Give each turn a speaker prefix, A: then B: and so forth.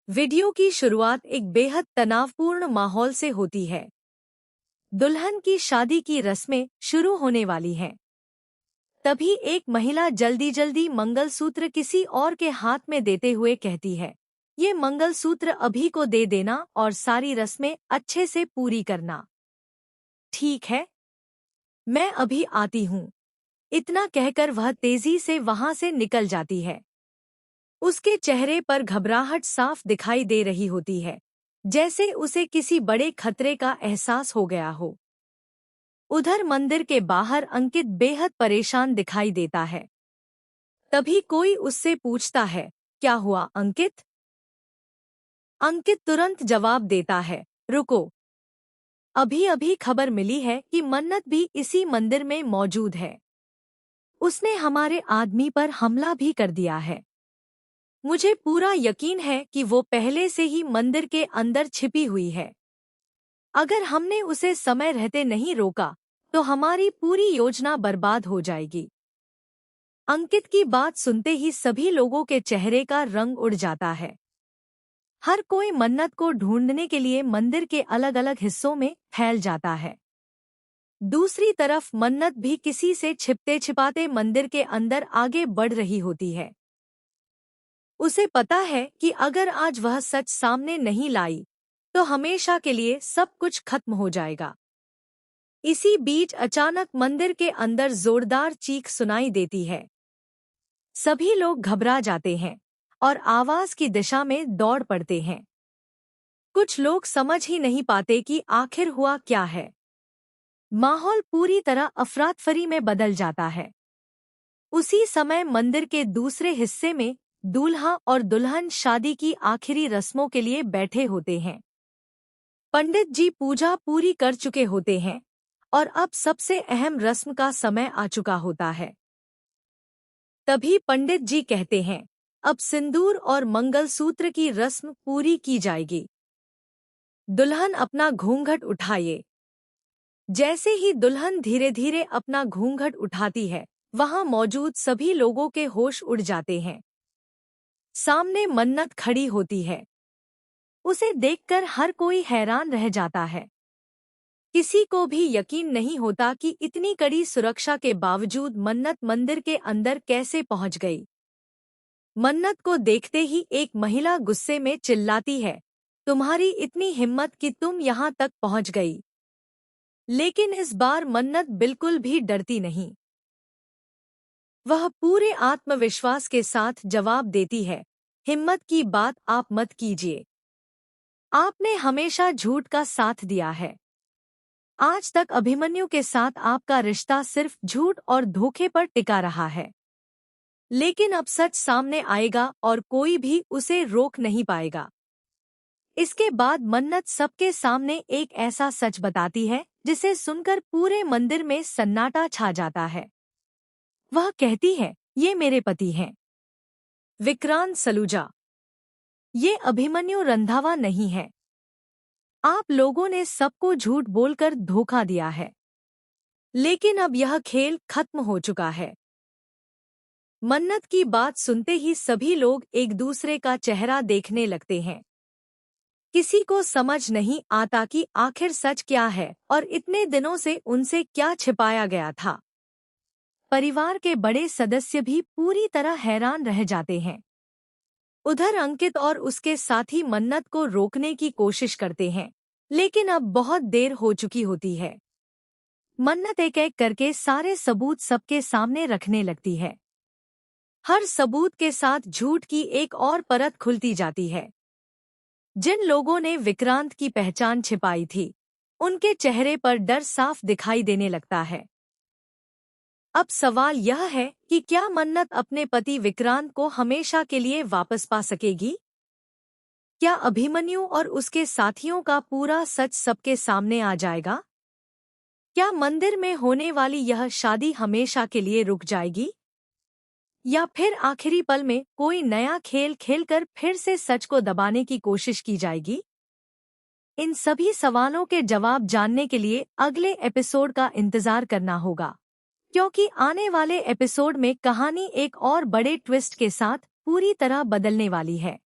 A: Video की शुरुआत एक बेहद तनावपूर्ण माहौल से होती है। दुल्हन की शादी की रस्में शुरू होने वाली हैं। तभी एक महिला जल्दी जल्दी मंगलसूत्र किसी और के हाथ में देते हुए कहती है, ये मंगलसूत्र अभी को दे देना और सारी रस्में अच्छे से पूरी करना। ठीक है, मैं अभी आती हूँ। इतना कहकर वह तेजी से वहां से निकल जाती है। उसके चेहरे पर घबराहट साफ दिखाई दे रही होती है, जैसे उसे किसी बड़े खतरे का एहसास हो गया हो। उधर मंदिर के बाहर अंकित बेहद परेशान दिखाई देता है। तभी कोई उससे पूछता है, क्या हुआ अंकित? अंकित तुरंत जवाब देता है, रुको, अभी अभी खबर मिली है कि मन्नत भी इसी मंदिर में मौजूद है। उसने हमारे आदमी पर हमला भी कर दिया है। मुझे पूरा यकीन है कि वो पहले से ही मंदिर के अंदर छिपी हुई है। अगर हमने उसे समय रहते नहीं रोका तो हमारी पूरी योजना बर्बाद हो जाएगी। अंकित की बात सुनते ही सभी लोगों के चेहरे का रंग उड़ जाता है। हर कोई मन्नत को ढूंढने के लिए मंदिर के अलग अलग हिस्सों में फैल जाता है। दूसरी तरफ मन्नत भी किसी से छिपते छिपाते मंदिर के अंदर आगे बढ़ रही होती है। उसे पता है कि अगर आज वह सच सामने नहीं लाई तो हमेशा के लिए सब कुछ खत्म हो जाएगा। इसी बीच अचानक मंदिर के अंदर जोरदार चीख सुनाई देती है। सभी लोग घबरा जाते हैं और आवाज की दिशा में दौड़ पड़ते हैं। कुछ लोग समझ ही नहीं पाते कि आखिर हुआ क्या है। माहौल पूरी तरह अफरातफरी में बदल जाता है। उसी समय मंदिर के दूसरे हिस्से में दूल्हा और दुल्हन शादी की आखिरी रस्मों के लिए बैठे होते हैं। पंडित जी पूजा पूरी कर चुके होते हैं और अब सबसे अहम रस्म का समय आ चुका होता है। तभी पंडित जी कहते हैं, अब सिंदूर और मंगलसूत्र की रस्म पूरी की जाएगी। दुल्हन अपना घूंघट उठाइए। जैसे ही दुल्हन धीरे धीरे अपना घूंघट उठाती है, वहां मौजूद सभी लोगों के होश उड़ जाते हैं। सामने मन्नत खड़ी होती है। उसे देखकर हर कोई हैरान रह जाता है। किसी को भी यकीन नहीं होता कि इतनी कड़ी सुरक्षा के बावजूद मन्नत मंदिर के अंदर कैसे पहुंच गई। मन्नत को देखते ही एक महिला गुस्से में चिल्लाती है, तुम्हारी इतनी हिम्मत कि तुम यहाँ तक पहुंच गई। लेकिन इस बार मन्नत बिल्कुल भी डरती नहीं। वह पूरे आत्मविश्वास के साथ जवाब देती है, हिम्मत की बात आप मत कीजिए। आपने हमेशा झूठ का साथ दिया है। आज तक अभिमन्यु के साथ आपका रिश्ता सिर्फ झूठ और धोखे पर टिका रहा है। लेकिन अब सच सामने आएगा और कोई भी उसे रोक नहीं पाएगा। इसके बाद मन्नत सबके सामने एक ऐसा सच बताती है जिसे सुनकर पूरे मंदिर में सन्नाटा छा जाता है। वह कहती है, ये मेरे पति हैं, विक्रांत सलूजा। ये अभिमन्यु रंधावा नहीं है। आप लोगों ने सबको झूठ बोलकर धोखा दिया है। लेकिन अब यह खेल खत्म हो चुका है। मन्नत की बात सुनते ही सभी लोग एक दूसरे का चेहरा देखने लगते हैं। किसी को समझ नहीं आता कि आखिर सच क्या है और इतने दिनों से उनसे क्या छिपाया गया था। परिवार के बड़े सदस्य भी पूरी तरह हैरान रह जाते हैं। उधर अंकित और उसके साथी मन्नत को रोकने की कोशिश करते हैं, लेकिन अब बहुत देर हो चुकी होती है। मन्नत एक एक करके सारे सबूत सबके सामने रखने लगती है। हर सबूत के साथ झूठ की एक और परत खुलती जाती है। जिन लोगों ने विक्रांत की पहचान छिपाई थी, उनके चेहरे पर डर साफ दिखाई देने लगता है। अब सवाल यह है कि क्या मन्नत अपने पति विक्रांत को हमेशा के लिए वापस पा सकेगी? क्या अभिमन्यु और उसके साथियों का पूरा सच सबके सामने आ जाएगा? क्या मंदिर में होने वाली यह शादी हमेशा के लिए रुक जाएगी? या फिर आखिरी पल में कोई नया खेल खेलकर फिर से सच को दबाने की कोशिश की जाएगी? इन सभी सवालों के जवाब जानने के लिए अगले एपिसोड का इंतजार करना होगा, क्योंकि आने वाले एपिसोड में कहानी एक और बड़े ट्विस्ट के साथ पूरी तरह बदलने वाली है।